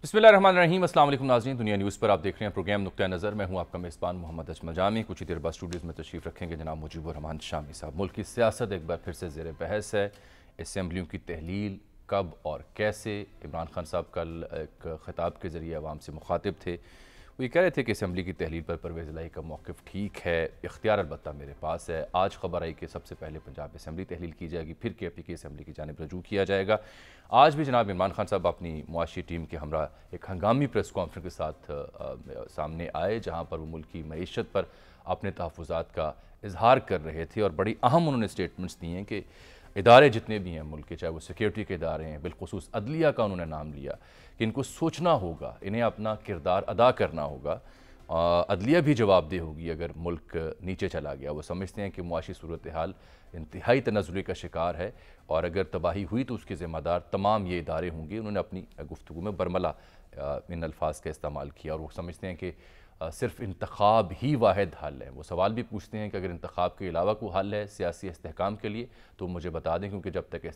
بسم اللہ الرحمن الرحیم۔ السلام علیکم ناظرین، دنیا نیوز پر آپ دیکھ رہے ہیں پروگرام نقطہ نظر۔ میں ہوں آپ کا میزبان محمد اجمل جامی۔ کچھ ہی دیر بعد اسٹوڈیوز میں تشریف رکھیں گے جناب مجیب الرحمان شامی صاحب۔ ملک کی سیاست ایک بار پھر سے زیر بحث ہے۔ اسمبلیوں کی تحلیل کب اور کیسے؟ عمران خان صاحب کل ایک خطاب کے ذریعے عوام سے مخاطب تھے، وہ یہ کہہ رہے تھے کہ اسمبلی کی تحلیل پر پرویز الہی کا موقف ٹھیک ہے، اختیار البتہ میرے پاس ہے۔ آج خبر آئی کہ سب سے پہلے پنجاب اسمبلی تحلیل کی جائے گی، پھر کے پی کی اسمبلی کی جانب رجوع کیا جائے گا۔ آج بھی جناب عمران خان صاحب اپنی معاشی ٹیم کے ہمراہ ایک ہنگامی پریس کانفرنس کے ساتھ سامنے آئے، جہاں پر وہ ملک کی معیشت پر اپنے تحفظات کا اظہار کر رہے تھے، اور بڑی اہم انہوں نے سٹیٹمنٹس دی ہیں کہ ادارے جتنے بھی ہیں ملک کے، چاہے وہ سیکیورٹی کے ادارے ہیں، بالخصوص عدلیہ کا انہوں نے نام لیا کہ ان کو سوچنا ہوگا، انہیں اپنا کردار ادا کرنا ہوگا۔ عدلیہ بھی جواب دہ ہوگی اگر ملک نیچے چلا گیا۔ وہ سمجھتے ہیں کہ معاشی صورتحال انتہائی تنزلی کا شکار ہے، اور اگر تباہی ہوئی تو اس کے ذمہ دار تمام یہ ادارے ہوں گے۔ انہوں نے اپنی گفتگو میں برملا ان الفاظ کا استعمال کیا، اور وہ سمجھتے ہیں کہ صرف انتخاب ہی واحد حل ہے۔ وہ سوال بھی پوچھتے ہیں کہ اگر انتخاب کے علاوہ کوئی حل ہے سیاسی استحکام کے لیے تو مجھے بتا دیں، کیونکہ جب تک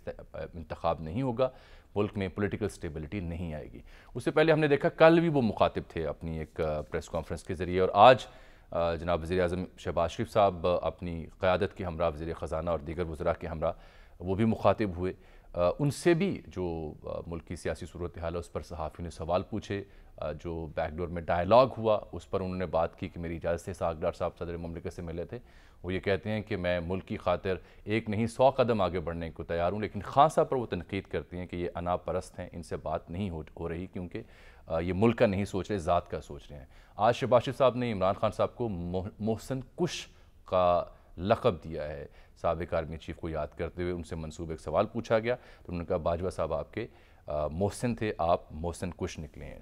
انتخاب نہیں ہوگا ملک میں پولیٹیکل سٹیبلٹی نہیں آئے گی۔ اس سے پہلے ہم نے دیکھا کل بھی وہ مخاطب تھے اپنی ایک پریس کانفرنس کے ذریعے، اور آج جناب وزیر اعظم شہباز شریف صاحب اپنی قیادت کے ہمراہ وزیر خزانہ اور دیگر وزراء کے ہمراہ وہ بھی مخاطب ہوئے۔ ان سے بھی جو ملک کی سیاسی صورتحال ہے اس پر صحافیوں نے سوال پوچھے۔ جو بیک ڈور میں ڈائیلاگ ہوا اس پر انہوں نے بات کی کہ میری اجازت سے اسحاق ڈار صاحب صدر مملکت سے ملے تھے۔ وہ یہ کہتے ہیں کہ میں ملک کی خاطر ایک نہیں 100 قدم آگے بڑھنے کو تیار ہوں، لیکن خان صاحب پر وہ تنقید کرتے ہیں کہ یہ انا پرست ہیں، ان سے بات نہیں ہو رہی، کیونکہ یہ ملک کا نہیں سوچ رہے، ذات کا سوچ رہے ہیں۔ آج شہباز شریف صاحب نے عمران خان صاحب کو محسن کش کا لقب دیا ہے۔ سابق آرمی چیف کو یاد کرتے ہوئے ان سے منسوب ایک سوال پوچھا گیا تو انہوں نے کہا باجوہ صاحب آپ کے محسن تھے، آپ محسن کش نکلے ہیں۔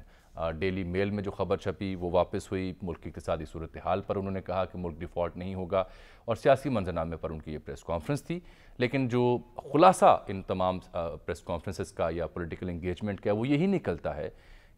ڈیلی میل میں جو خبر چھپی وہ واپس ہوئی، ملک کی اقتصادی صورتحال پر انہوں نے کہا کہ ملک ڈیفالٹ نہیں ہوگا، اور سیاسی منظرنامے پر ان کی یہ پریس کانفرنس تھی۔ لیکن جو خلاصہ ان تمام پریس کانفرنسز کا یا پولیٹیکل انگیجمنٹ کا وہ یہی نکلتا ہے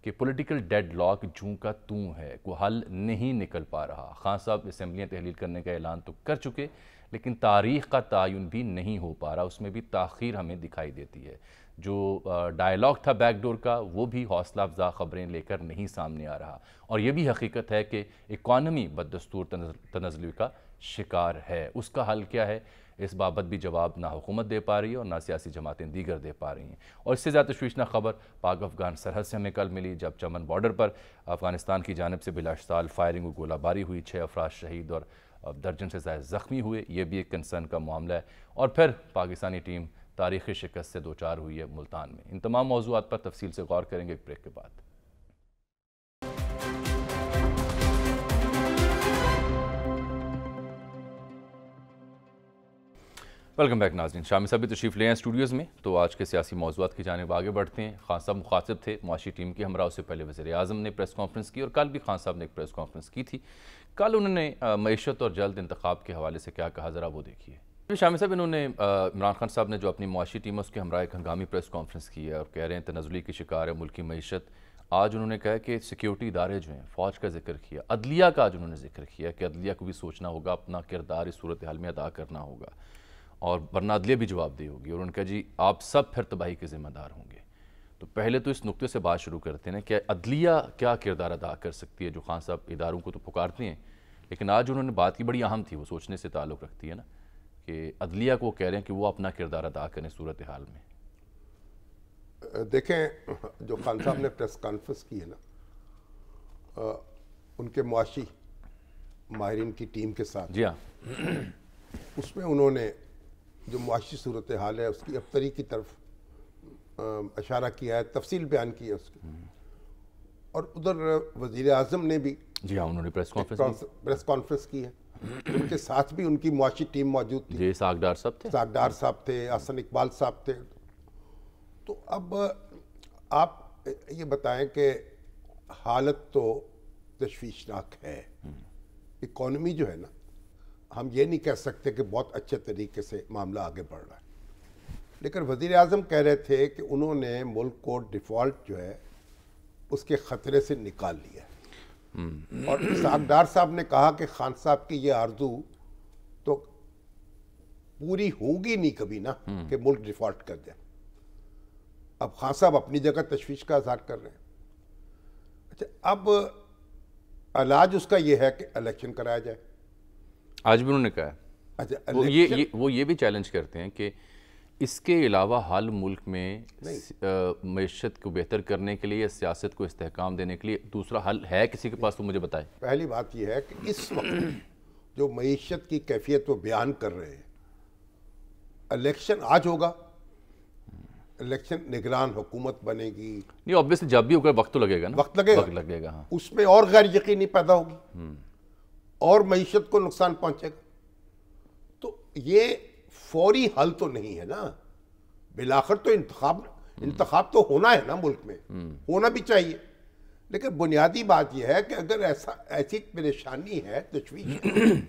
کہ پولیٹیکل ڈیڈ لاک جوں کا توں ہے، کوئی حل نہیں نکل پا رہا۔ خان صاحب اسمبلیاں تحلیل کرنے کا اعلان تو کر چکے، لیکن تاریخ کا تعین بھی نہیں ہو پا رہا، اس میں بھی تاخیر ہمیں دکھائی دیتی ہے۔ جو ڈائیلاگ تھا بیک ڈور کا وہ بھی حوصلہ افزا خبریں لے کر نہیں سامنے آ رہا، اور یہ بھی حقیقت ہے کہ اکانومی بدستور تنزلی کا شکار ہے۔ اس کا حل کیا ہے، اس بابت بھی جواب نہ حکومت دے پا رہی ہے اور نہ سیاسی جماعتیں دیگر دے پا رہی ہیں۔ اور اس سے زیادہ تشویشناک خبر پاک افغان سرحد سے ہمیں کل ملی، جب چمن بارڈر پر افغانستان کی جانب سے بلا اشتعال فائرنگ و گولہ باری ہوئی، 6 افراد شہید اور درجن سے زائد زخمی ہوئے۔ یہ بھی ایک کنسرن کا معاملہ ہے، اور پھر پاکستانی ٹیم تاریخی شکست سے دوچار ہوئی ہے ملتان میں۔ ان تمام موضوعات پر تفصیل سے غور کریں گے ایک بریک کے بعد۔ ویلکم بیک ناظرین، شامی صاحب بھی تشریف لے ہیں اسٹوڈیوز میں، تو آج کے سیاسی موضوعات کی جانب آگے بڑھتے ہیں۔ خان صاحب مخاطب تھے معاشی ٹیم کے ہمراہ، اس سے پہلے وزیر اعظم نے پریس کانفرنس کی، اور کل بھی خان صاحب نے ایک پریس کانفرنس کی تھی۔ کل انہوں نے معیشت اور جلد انتخاب کے حوالے سے کیا کہا، ذرا وہ دیکھیے۔ شامی صاحب انہوں نے عمران خان صاحب نے جو اپنی معاشی ٹیم ہے اس کے ہمراہ ایک ہنگامی پریس کانفرنس کی ہے، اور کہہ رہے ہیں تنزلی کی شکار ہے ملک کی معیشت۔ آج انہوں نے کہا کہ سیکیورٹی ادارے جو ہیں، فوج کا ذکر کیا، عدلیہ کا آج انہوں نے ذکر کیا کہ عدلیہ کو بھی سوچنا ہوگا، اپنا کردار اس صورتحال میں ادا کرنا ہوگا، اور ورنہ عدلیہ بھی جواب دہ ہوگی۔ اور انہوں نے کہا جی آپ سب پھر تباہی کے ذمہ دار ہوں گے۔ تو پہلے تو اس نقطے سے بات شروع کرتے ہیں کہ عدلیہ کیا کردار ادا کر سکتی ہے، جو خان صاحب اداروں کو تو پکارتے ہیں، لیکن آج انہوں نے بات کی بڑی اہم تھی، وہ سوچنے سے تعلق رکھتی ہے نا، کہ عدلیہ کو کہہ رہے ہیں کہ وہ اپنا کردار ادا کریں صورتحال میں۔ دیکھیں، جو خان صاحب نے پریس کانفرنس کی ہے نا، ان کے معاشی ماہرین کی ٹیم کے ساتھ، جی ہاں، اس میں انہوں نے جو معاشی صورتحال ہے اس کی ابتری کی طرف اشارہ کیا ہے، تفصیل بیان کی ہے اس کی، اور ادھر وزیر اعظم نے بھی جی ہاں انہوں نے پریس کانفرنس کی ہے۔ ان کے ساتھ بھی ان کی معاشی ٹیم موجود تھی، جی اسحاق ڈار صاحب تھے، اسحاق ڈار صاحب تھے، احسن اقبال صاحب تھے۔ تو اب آپ یہ بتائیں کہ حالت تو تشویشناک ہے، اکانومی جو ہے نا، ہم یہ نہیں کہہ سکتے کہ بہت اچھے طریقے سے معاملہ آگے بڑھ رہا ہے، لیکن وزیر اعظم کہہ رہے تھے کہ انہوں نے ملک کو ڈیفالٹ جو ہے اس کے خطرے سے نکال لیا ہے، اور اسحاق ڈار صاحب نے کہا کہ خان صاحب کی یہ آرزو تو پوری ہوگی نہیں کبھی نا کہ ملک ڈیفالٹ کر جائے۔ اب خان صاحب اپنی جگہ تشویش کا اظہار کر رہے ہیں، اچھا اب علاج اس کا یہ ہے کہ الیکشن کرایا جائے. آج بھی انہوں نے کہا ہے. اچھا وہ یہ بھی چیلنج کرتے ہیں کہ اس کے علاوہ حال ملک میں معیشت کو بہتر کرنے کے لیے یا سیاست کو استحکام دینے کے لیے دوسرا حل ہے کسی کے پاس؟ تو مجھے بتائیں. پہلی بات یہ ہے کہ اس وقت جو معیشت کی کیفیت وہ بیان کر رہے ہیں، الیکشن آج ہوگا، الیکشن نگران حکومت بنے گی. نہیں obviously جب بھی ہوگا وقت تو لگے گا نا. وقت لگے گا. ہاں. اس میں اور غیر یقینی پیدا ہوگی اور معیشت کو نقصان پہنچے گا. تو یہ فوری حل تو نہیں ہے نا. بالآخر تو انتخاب تو ہونا ہے نا ملک میں، ہونا بھی چاہیے. لیکن بنیادی بات یہ ہے کہ اگر ایسی پریشانی ہے، تشویش ہے،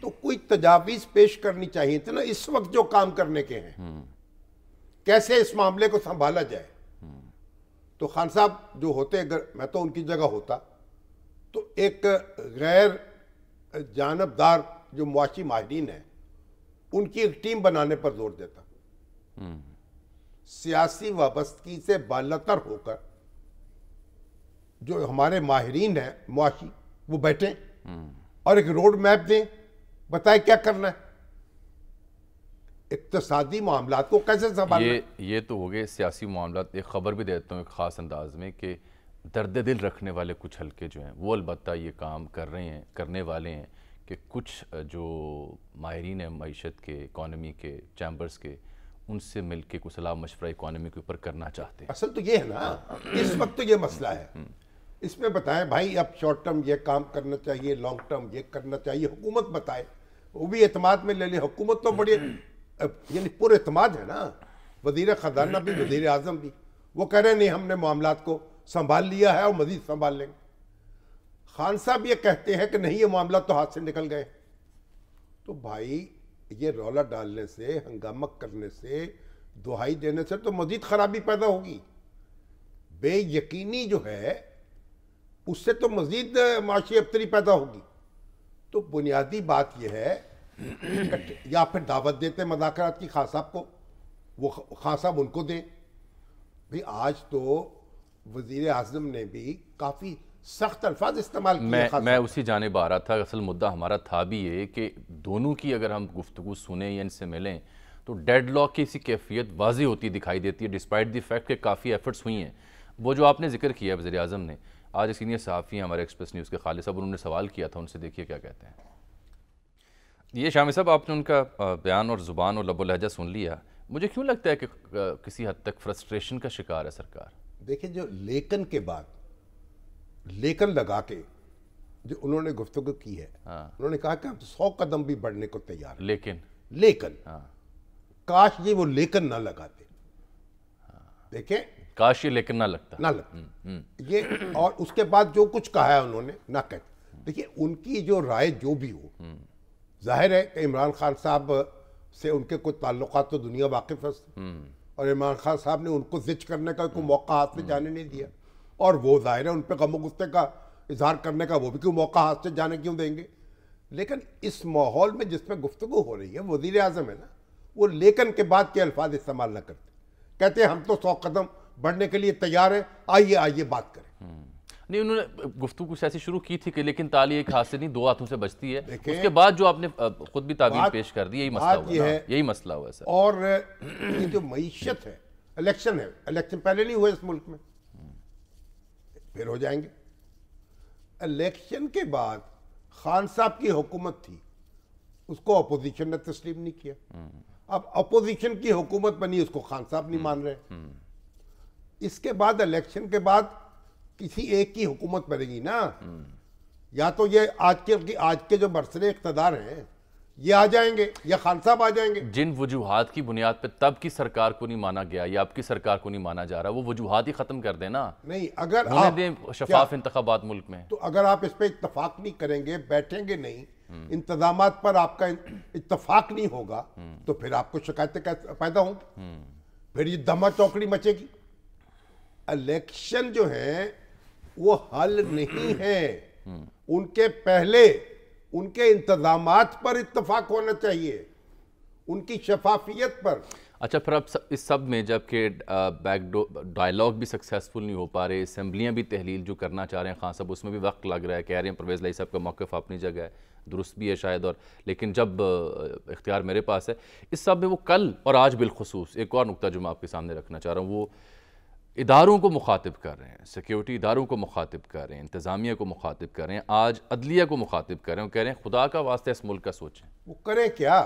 تو کوئی تجاویز پیش کرنی چاہیے تھی نا. اس وقت جو کام کرنے کے ہیں، کیسے اس معاملے کو سنبھالا جائے. تو خان صاحب جو ہوتے، اگر میں تو ان کی جگہ ہوتا تو ایک غیر جانبدار جو معاشی ماہرین ہیں ان کی ایک ٹیم بنانے پر زور دیتا. سیاسی وابستگی سے بالاتر ہو کر جو ہمارے ماہرین ہیں معاشی، وہ بیٹھیں اور ایک روڈ میپ دیں، بتائیں کیا کرنا ہے، اقتصادی معاملات کو کیسے سنبھالنا. یہ تو ہو گئے سیاسی معاملات. ایک خبر بھی دیتا ہوں ایک خاص انداز میں کہ درد دل رکھنے والے کچھ حلقے جو ہیں وہ البتہ یہ کام کرنے والے ہیں کہ کچھ جو ماہرین ہیں معیشت کے، اکانومی کے، چیمبرز کے، ان سے مل کے کچھ صلاح مشورہ اکانومی کے اوپر کرنا چاہتے ہیں. اصل تو یہ ہے نا، اس وقت تو یہ مسئلہ ہے. اس میں بتائیں بھائی اب شارٹ ٹرم یہ کام کرنا چاہیے، لانگ ٹرم یہ کرنا چاہیے. حکومت بتائے، وہ بھی اعتماد میں لے لے. حکومت تو بڑی یعنی پر اعتماد ہے نا. وزیر خزانہ بھی، وزیر اعظم بھی، وہ کہہ رہے ہیں نہیں ہم نے معاملات کو سنبھال لیا ہے اور مزید سنبھال لیں گے. خان صاحب یہ کہتے ہیں کہ نہیں یہ معاملات تو ہاتھ سے نکل گئے. تو بھائی یہ رولا ڈالنے سے، ہنگامہ کرنے سے، دہائی دینے سے تو مزید خرابی پیدا ہوگی. بے یقینی جو ہے اس سے تو مزید معاشی ابتری پیدا ہوگی. تو بنیادی بات یہ ہے یا پھر دعوت دیتے مذاکرات کی خان صاحب کو، وہ خان صاحب ان کو دیں. بھئی آج تو وزیر اعظم نے بھی کافی سخت الفاظ استعمال کیے. میں اسی جانب آ رہا تھا. اصل مدعا ہمارا تھا بھی یہ کہ دونوں کی اگر ہم گفتگو سنیں یا ان سے ملیں تو ڈیڈ لاک کی اسی کیفیت واضح ہوتی دکھائی دیتی ہے، ڈسپائٹ دی فیکٹ کہ کافی ایفرٹس ہوئی ہیں. وہ جو آپ نے ذکر کیا وزیر اعظم نے، آج سینئر صحافی ہیں ہمارے ایکسپریس نیوز کے خالد صاحب، انہوں نے سوال کیا تھا، ان سے دیکھیے کیا کہتے ہیں. یہ شامی صاحب آپ نے ان کا بیان اور زبان اور لب و لہجہ سن لیا. مجھے کیوں لگتا ہے کہ کسی حد تک فرسٹریشن کا شکار ہے سرکار؟ دیکھیں جو لیکن کے بعد لیکن لگا کے جو انہوں نے گفتگو کی ہے، انہوں نے کہا کہ ہم 100 قدم بھی بڑھنے کو تیار ہیں. لیکن کاش یہ وہ لیکن نہ لگاتے. دیکھیں کاش یہ لیکن نہ لگتا یہ. اور اس کے بعد جو کچھ کہا ہے انہوں نے نہ کہتے. دیکھیں ان کی جو رائے جو بھی ہو، ظاہر ہے کہ عمران خان صاحب سے ان کے کچھ تعلقات تو دنیا واقف ہے، اور عمران خان صاحب نے ان کو زچ کرنے کا کوئی موقع ہاتھ سے جانے نہیں دیا. اور وہ ظاہر ہے ان پہ غم و غصے کا اظہار کرنے کا وہ بھی کوئی موقع ہاتھ سے جانے کیوں دیں گے. لیکن اس ماحول میں جس میں گفتگو ہو رہی ہے، وزیر اعظم ہے نا، وہ لیکن کے بعد کے الفاظ استعمال نہ کرتے. کہتے ہیں ہم تو 100 قدم بڑھنے کے لیے تیار ہیں، آئیے بات کریں. نہیں انہوں نے گفتگو کچھ ایسی شروع کی تھی کہ لیکن تالی ایک ہاتھ سے نہیں دو ہاتھوں سے بجتی ہے. اس کے بعد جو آپ نے خود بھی تعبیر پیش کر دی، یہی مسئلہ ہوا سر. اور یہ جو معیشت ہے، الیکشن ہے، الیکشن پہلے نہیں ہوئے اس ملک میں، پھر ہو جائیں گے. الیکشن کے بعد خان صاحب کی حکومت تھی، اس کو اپوزیشن نے تسلیم نہیں کیا. اب اپوزیشن کی حکومت بنی، اس کو خان صاحب نہیں مان رہے. اس کے بعد الیکشن کے بعد کسی ایک کی حکومت بنے گی نا. یا تو یہ آج کے جو برسرے اقتدار ہیں یہ آ جائیں گے یا خان صاحب آ جائیں گے. جن وجوہات کی بنیاد پہ تب کی سرکار کو نہیں مانا گیا یا اب کی سرکار کو نہیں مانا جا رہا، وہ وجوہات ہی ختم کر دینا. نہیں اگر آپ دیں شفاف انتخابات ملک میں، تو اگر آپ اس پہ اتفاق نہیں کریں گے، بیٹھیں گے نہیں، انتظامات پر آپ کا اتفاق نہیں ہوگا، تو پھر آپ کو شکایتیں پیدا ہوں گی، پھر یہ دھما چوکڑی مچے گی. الیکشن جو ہیں وہ حل نہیں ہے. ان کے پہلے ان کے انتظامات پر اتفاق ہونا چاہیے، ان کی شفافیت پر. اچھا پھر اب اس سب میں جب کہ ڈائلاگ بھی سکسیسفل نہیں ہو پا رہے, اسمبلیاں بھی تحلیل جو کرنا چاہ رہے ہیں خان صاحب, اس میں بھی وقت لگ رہا ہے, کہہ رہے ہیں پرویز لائی صاحب کا موقف اپنی جگہ ہے, درست بھی ہے شاید, اور لیکن جب اختیار میرے پاس ہے اس سب میں, وہ کل اور آج بالخصوص ایک اور نقطہ جو میں آپ کے سامنے رکھنا چاہ رہا ہوں, وہ اداروں کو مخاطب کر رہے ہیں, سیکیورٹی اداروں کو مخاطب کر رہے ہیں, انتظامیہ کو مخاطب کر رہے ہیں, آج عدلیہ کو مخاطب کر رہے ہیں, وہ کہہ رہے ہیں خدا کا واسطہ اس ملک کا سوچیں. وہ کریں کیا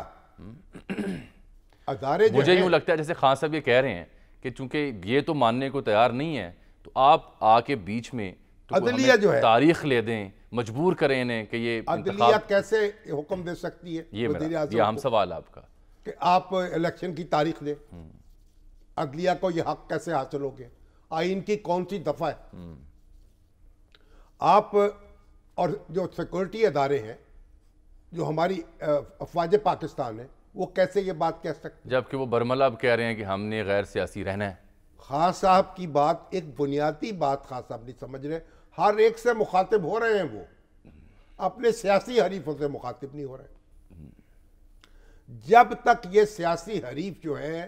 ادارے جو مجھے یوں لگتا ہے جیسے خان صاحب یہ کہہ رہے ہیں کہ چونکہ یہ تو ماننے کو تیار نہیں ہے تو آپ آ کے بیچ میں عدلیہ جو ہے تاریخ لے دیں, مجبور کریں انہیں کہ یہ عدلیہ کیسے حکم دے سکتی ہے یہ اہم سوال آپ کا, کہ آپ الیکشن کی تاریخ دیں. عدلیہ کو یہ حق کیسے حاصل ہو گیا؟ آئین کی کون سی دفعہ ہے؟ آپ اور جو سیکورٹی ادارے ہیں, جو ہماری افواج پاکستان ہے, وہ کیسے یہ بات کہہ سکتے؟ جبکہ وہ برملا اب کہہ رہے ہیں کہ ہم نے غیر سیاسی رہنا ہے. خان صاحب کی بات ایک بنیادی بات خان صاحب نہیں سمجھ رہے. ہر ایک سے مخاطب ہو رہے ہیں, وہ اپنے سیاسی حریفوں سے مخاطب نہیں ہو رہے. جب تک یہ سیاسی حریف جو ہے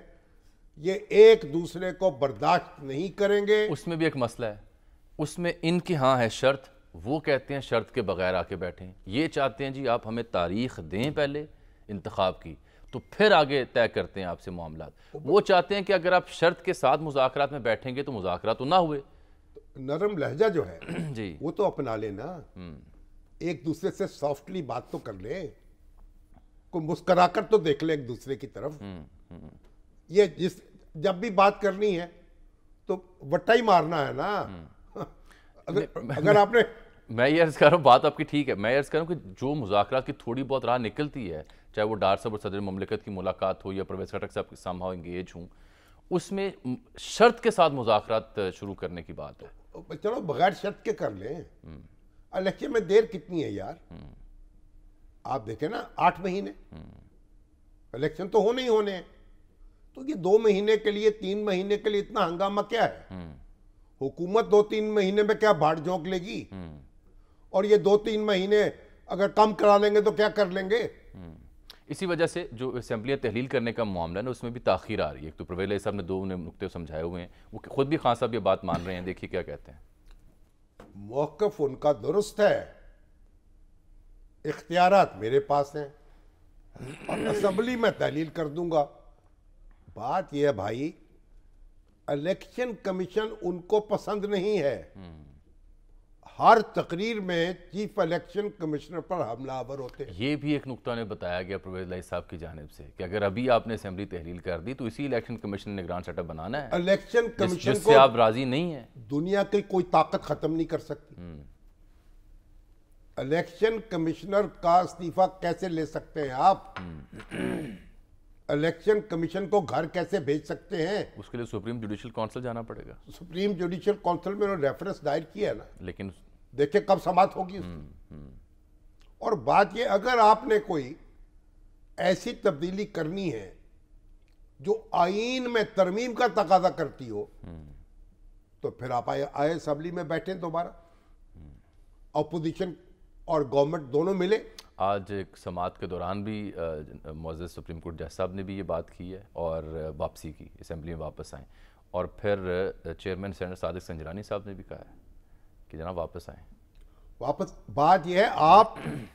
یہ ایک دوسرے کو برداشت نہیں کریں گے. اس میں بھی ایک مسئلہ ہے, اس میں ان کی ہاں ہے شرط, وہ کہتے ہیں شرط کے بغیر آ کے بیٹھیں, یہ چاہتے ہیں جی آپ ہمیں تاریخ دیں پہلے انتخاب کی تو پھر آگے طے کرتے ہیں آپ سے معاملات. وہ چاہتے ہیں کہ اگر آپ شرط کے ساتھ مذاکرات میں بیٹھیں گے تو مذاکرات تو نہ ہوئے. نرم لہجہ جو ہے جی وہ تو اپنا لے نا, ایک دوسرے سے سافٹلی بات تو کر لے, کوئی مسکرا کر تو دیکھ لے ایک دوسرے کی طرف. یہ جب بھی بات کرنی ہے تو وٹا ہی مارنا ہے نا. اگر آپ نے, میں یہ عرض کر رہا ہوں, بات آپ کی ٹھیک ہے, میں یہ عرض کر رہا ہوں کہ جو مذاکرات کی تھوڑی بہت راہ نکلتی ہے, چاہے وہ ڈار صاحب اور صدر مملکت کی ملاقات ہو یا پرویز خٹک صاحب کی سامہاؤ انگیج ہوں, اس میں شرط کے ساتھ مذاکرات شروع کرنے کی بات ہے. چلو بغیر شرط کے کر لیں. الیکشن میں دیر کتنی ہے یار؟ آپ دیکھیں نا 8 مہینے الیکشن تو ہونے ہی ہونے ہیں, تو یہ 2 مہینے کے لیے 3 مہینے کے لیے اتنا ہنگامہ کیا ہے؟ حکومت 2-3 مہینے میں کیا بھاڑ جھونک لے گی؟ اور یہ 2-3 مہینے اگر کم کرا لیں گے تو کیا کر لیں گے؟ اسی وجہ سے جو اسمبلیاں تحلیل کرنے کا معاملہ ہے نا, اس میں بھی تاخیر آ رہی ہے. ایک تو پرویز لائی صاحب نے 2 نقطے سمجھائے ہوئے ہیں, وہ خود بھی خان صاحب یہ بات مان رہے ہیں, دیکھیے کیا کہتے ہیں. موقف ان کا درست ہے, اختیارات میرے پاس ہیں اور اسمبلی میں تحلیل کر دوں گا. بات یہ ہے بھائی, الیکشن کمیشن ان کو پسند نہیں ہے. ہر تقریر میں چیف الیکشن کمشنر پر حملہ آور ہوتے ہیں. یہ بھی ایک نقطہ نے بتایا گیا پرویز لائی صاحب کی جانب سے کہ اگر ابھی آپ نے اسمبلی تحلیل کر دی تو اسی الیکشن کمیشن نے نگران سیٹ اپ بنانا ہے, الیکشن کمیشن جس سے آپ راضی نہیں ہیں. دنیا کی کوئی طاقت ختم نہیں کر سکتی. الیکشن کمشنر کا استعفیٰ کیسے لے سکتے ہیں آپ؟ الیکشن کمیشن کو گھر کیسے بھیج سکتے ہیں؟ اس کے لیے سپریم جوڈیشل کونسل جانا پڑے گا. سپریم جوڈیشل کونسل میں انہوں نے ریفرنس دائر کیا ہے نا, لیکن دیکھیں کب سماعت ہوگی اس کی. اور بات یہ, اگر آپ نے کوئی ایسی تبدیلی کرنی ہے جو آئین میں ترمیم کا تقاضا کرتی ہو تو پھر آپ آئے اسمبلی میں بیٹھیں دوبارہ, اپوزیشن اور گورنمنٹ دونوں ملے. آج ایک سماعت کے دوران بھی معزز سپریم کورٹ جج صاحب نے بھی یہ بات کی ہے اور واپسی کی, اسمبلی میں واپس آئیں. اور پھر چیئرمین سینیٹ صادق سنجرانی صاحب نے بھی کہا ہے کہ جناب واپس آئیں. واپس بات یہ ہے,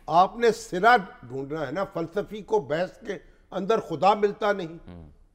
آپ نے سرا ڈھونڈنا ہے نا. فلسفی کو بحث کے اندر خدا ملتا نہیں,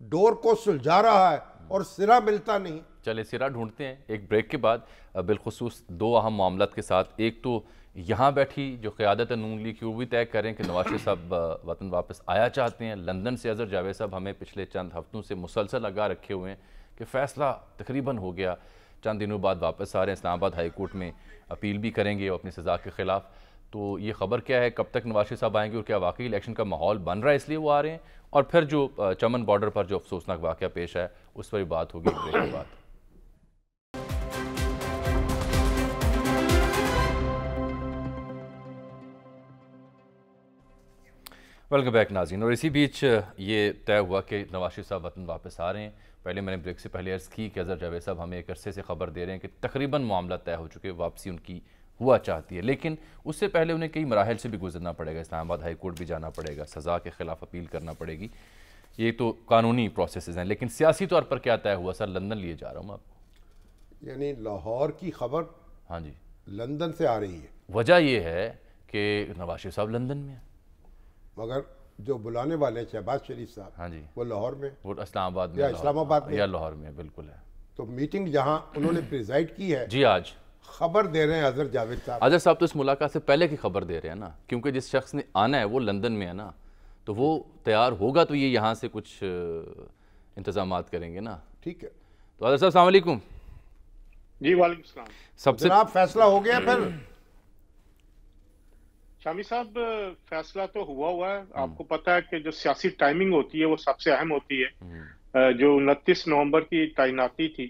ڈور کو سلجھا رہا ہے اور سرا ملتا نہیں. چلے سرا ڈھونڈتے ہیں ایک بریک کے بعد, بالخصوص 2 اہم معاملات کے ساتھ. ایک تو یہاں بیٹھی جو قیادت نون لیگ کی, وہ بھی طے کریں کہ نواز شریف صاحب وطن واپس آیا چاہتے ہیں. لندن سے اظہر جاوید صاحب ہمیں پچھلے چند ہفتوں سے مسلسل لگا رکھے ہوئے ہیں کہ فیصلہ تقریباً ہو گیا, چند دنوں بعد واپس آ رہے ہیں. اسلام آباد ہائی کورٹ میں اپیل بھی کریں گے اپنی سزا کے خلاف. تو یہ خبر کیا ہے, کب تک نواز شریف صاحب آئیں گے اور کیا واقعی الیکشن کا ماحول بن رہا ہے اس لیے وہ آ رہے ہیں؟ اور پھر جو چمن بارڈر پر جو افسوسناک واقعہ پیش ہے اس پر بھی بات ہوگی بریک کے بعد. ویلکم بیک ناظرین. اور اسی بیچ یہ طے ہوا کہ نواز شریف صاحب وطن واپس آ رہے ہیں. پہلے میں نے بریک سے پہلے عرض کی کہ اظہر جاوید صاحب ہمیں ایک عرصے سے خبر دے رہے ہیں کہ تقریباً معاملہ طے ہو چکے, واپسی ان کی ہوا چاہتی ہے, لیکن اس سے پہلے انہیں کئی مراحل سے بھی گزرنا پڑے گا. اسلام آباد ہائی کورٹ بھی جانا پڑے گا, سزا کے خلاف اپیل کرنا پڑے گی. یہ تو قانونی پروسیسز ہیں، لیکن سیاسی طور پر کیا طے ہوا؟ سر لندن لیے جا رہا ہوں میں آپ کو. یعنی لاہور کی خبر ہاں جی، لندن سے آ رہی ہے، وجہ یہ ہے کہ نواز شریف صاحب لندن میں ہیں. مگر جو بلانے والے ہیں شہباز شریف صاحب، ہاں جی، وہ لاہور میں وہ اسلام آباد میں یا اسلام آباد میں، یا لاہور میں بالکل ہے. تو میٹنگ جہاں انہوں نے پریزائڈ کی ہے، جی آج خبر دے رہے ہیں اظہر جاوید صاحب. اظہر صاحب تو اس ملاقات سے پہلے کی خبر دے رہے ہیں نا، کیونکہ جس شخص نے آنا ہے وہ لندن میں ہے نا، تو وہ تیار ہوگا تو یہ یہاں سے کچھ انتظامات کریں گے نا. ٹھیک ہے تو اظہر صاحب السلام علیکم. جی وعلیکم السلام. سب سے جناب فیصلہ ہو گیا پھر؟ شامی صاحب فیصلہ تو ہوا ہے. آپ کو پتہ ہے کہ جو سیاسی ٹائمنگ ہوتی ہے وہ سب سے اہم ہوتی ہے. جو 29 نومبر کی تعیناتی تھی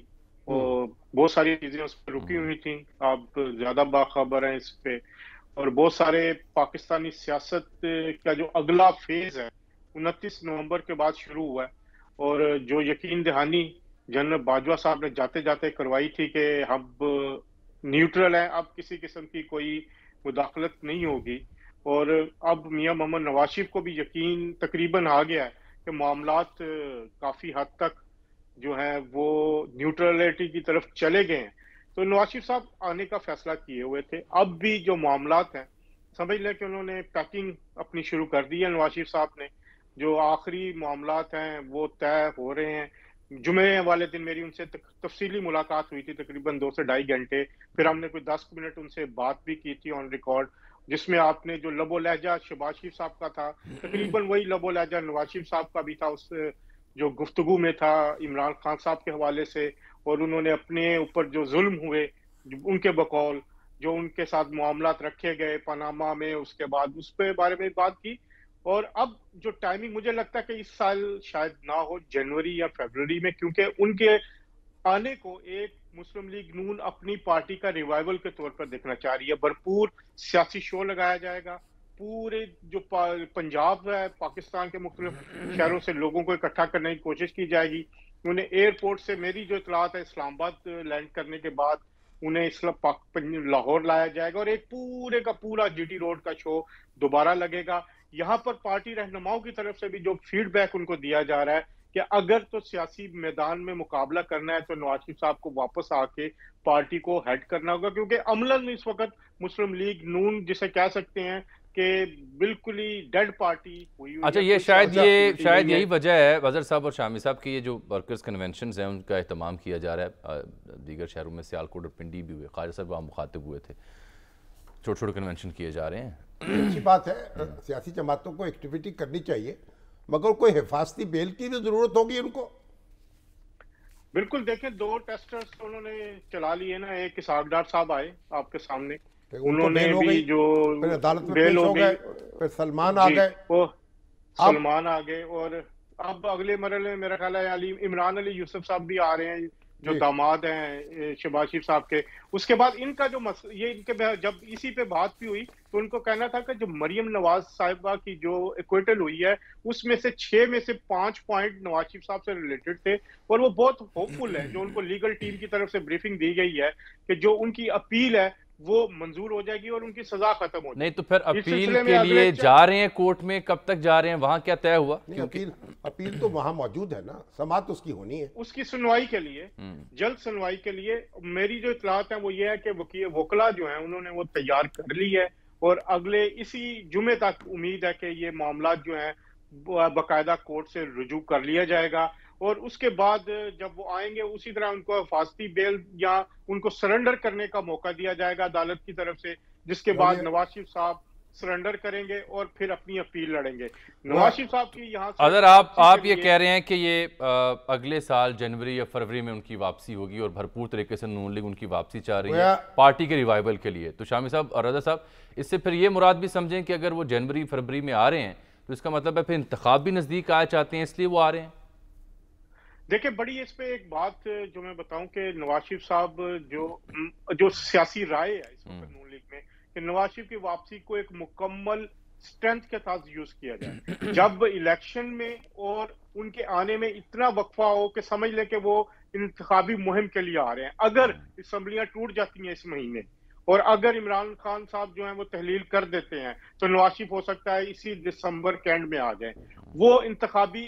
وہ بہت ساری چیزیں اس پہ رکی ہوئی تھیں، آپ زیادہ باخبر ہیں اس پہ، اور بہت سارے پاکستانی سیاست کا جو اگلا فیز ہے 29 نومبر کے بعد شروع ہوا ہے. اور جو یقین دہانی جنرل باجوہ صاحب نے جاتے جاتے کروائی تھی کہ ہم نیوٹرل ہیں، اب کسی قسم کی کوئی مداخلت نہیں ہوگی، اور اب میاں محمد نواز شریف کو بھی یقین تقریباً آ گیا ہے کہ معاملات کافی حد تک جو ہیں وہ نیوٹرلٹی کی طرف چلے گئے ہیں. تو نواز شریف صاحب آنے کا فیصلہ کیے ہوئے تھے. اب بھی جو معاملات ہیں سمجھ لیں کہ انہوں نے پیکنگ اپنی شروع کر دی ہے. نواز شریف صاحب نے جو آخری معاملات ہیں وہ طے ہو رہے ہیں. جمعے والے دن میری ان سے تفصیلی ملاقات ہوئی تھی تقریباً 2 سے 2.5 گھنٹے، پھر ہم نے کوئی 10 منٹ ان سے بات بھی کی تھی آن ریکارڈ، جس میں آپ نے جو لب و لہجہ شہباز شریف صاحب کا تھا تقریباً وہی لب و لہجہ نواز شریف صاحب کا بھی تھا اس جو گفتگو میں تھا عمران خان صاحب کے حوالے سے. اور انہوں نے اپنے اوپر جو ظلم ہوئے ان کے بقول، جو ان کے ساتھ معاملات رکھے گئے پاناما میں، اس کے بعد اس پہ بارے میں بات کی. اور اب جو ٹائمنگ مجھے لگتا ہے کہ اس سال شاید نہ ہو، جنوری یا فیبروری میں، کیونکہ ان کے آنے کو ایک مسلم لیگ نون اپنی پارٹی کا ریوائول کے طور پر دیکھنا چاہ رہی ہے. بھرپور سیاسی شو لگایا جائے گا، پورے جو پنجاب ہے پاکستان کے مختلف شہروں سے لوگوں کو اکٹھا کرنے کی کوشش کی جائے گی. انہیں ایئرپورٹ سے میری جو اطلاعات ہے اسلام آباد لینڈ کرنے کے بعد انہیں لاہور لایا جائے گا، اور ایک پورے کا پورا جی ٹی روڈ کا شو دوبارہ لگے گا. یہاں پر پارٹی رہنماؤں کی طرف سے بھی جو فیڈ بیک ان کو دیا جا رہا ہے کہ اگر تو سیاسی میدان میں مقابلہ کرنا ہے تو نواز شریف صاحب کو واپس آ کے پارٹی کو ہیڈ کرنا ہوگا، کیونکہ عملاً اس وقت مسلم لیگ نون جسے کہہ سکتے ہیں کہ بالکل ہی ڈیڈ پارٹی ہوئی. اچھا یہ شاید یہی وجہ ہے اظہر صاحب اور شامی صاحب کہ یہ جو ورکرز کنونشنز ہیں ان کا اہتمام کیا جا رہا ہے دیگر شہروں میں، سیالکوٹ اور پنڈی بھی ہوئے، خواجہ صاحب وہاں مخاطب ہوئے تھے، چھوٹے چھوٹے کنونشن کیے جا رہے ہیں. اچھی بات ہے، سیاسی جماعتوں کو ایکٹیویٹی کرنی چاہیے، مگر کوئی حفاظتی بیل کی بھی ضرورت ہوگی ان کو. بالکل، دیکھیں 2 ٹیسٹرز انہوں نے چلا لیے نا. ایک اسحاق ڈار صاحب آئے آپ کے سامنے، انہوں نے بھی جو پھر عدالت میں بیل پیش ہو ہو گئے، پھر سلمان آ گئے، سلمان آ گئے، اور اب اگلے مرحلے میں میرا خیال ہے عمران علی یوسف صاحب بھی آ رہے ہیں جو داماد ہیں شہباز شریف صاحب کے. اس کے بعد ان کا جو یہ ان کے جب اسی پہ بات بھی ہوئی تو ان کو کہنا تھا کہ جو مریم نواز صاحبہ کی جو ایکویٹل ہوئی ہے اس میں سے 6 میں سے 5 پوائنٹ نواز شریف صاحب سے ریلیٹڈ تھے، اور وہ بہت ہوپ فل ہے. جو ان کو لیگل ٹیم کی طرف سے بریفنگ دی گئی ہے کہ جو ان کی اپیل ہے وہ منظور ہو جائے گی اور ان کی سزا ختم ہو جائے گی. نہیں تو پھر اپیل کے لیے جا رہے ہیں کورٹ میں، کب تک جا رہے ہیں، وہاں کیا طے ہوا؟ اپیل تو وہاں موجود ہے نا، سماعت اس کی ہونی ہے، اس کی سنوائی کے لیے، جلد سنوائی کے لیے. میری جو اطلاعات ہیں وہ یہ ہے کہ وکلا جو ہیں انہوں نے وہ تیار کر لی ہے، اور اگلے اسی جمعے تک امید ہے کہ یہ معاملات جو ہیں باقاعدہ کورٹ سے رجوع کر لیا جائے گا. اور اس کے بعد جب وہ آئیں گے اسی طرح ان کو حفاظتی بیل یا ان کو سرنڈر کرنے کا موقع دیا جائے گا عدالت کی طرف سے، جس کے بعد نواز شریف صاحب سرنڈر کریں گے اور پھر اپنی اپیل لڑیں گے. نواز شریف صاحب کی یہاں سے اگر آپ یہ کہہ رہے ہیں کہ یہ اگلے سال جنوری یا فروری میں ان کی واپسی ہوگی اور بھرپور طریقے سے نون لیگ ان کی واپسی چاہ رہی ہے پارٹی کے ریوائول کے لیے، تو شامی صاحب اور رضا صاحب اس سے پھر یہ مراد بھی سمجھیں کہ اگر وہ جنوری فروری میں آ رہے ہیں تو اس کا مطلب ہے پھر انتخاب بھی نزدیک آیا چاہتے ہیں اس لیے وہ آ رہے ہیں؟ دیکھیں بڑی اس پہ ایک بات جو میں بتاؤں کہ نواز شریف صاحب جو سیاسی رائے ہے اس وقت نون لیگ میں کہ نواز شریف کی واپسی کو ایک مکمل سٹرینتھ کے ساتھ یوز کیا جائے. جب الیکشن میں اور ان کے آنے میں اتنا وقفہ ہو کہ سمجھ لیں کہ وہ انتخابی مہم کے لیے آ رہے ہیں. اگر اسمبلیاں ٹوٹ جاتی ہیں اس مہینے اور اگر عمران خان صاحب جو ہیں وہ تحلیل کر دیتے ہیں تو نواز شریف ہو سکتا ہے اسی دسمبر کے اینڈ میں آ جائیں. وہ انتخابی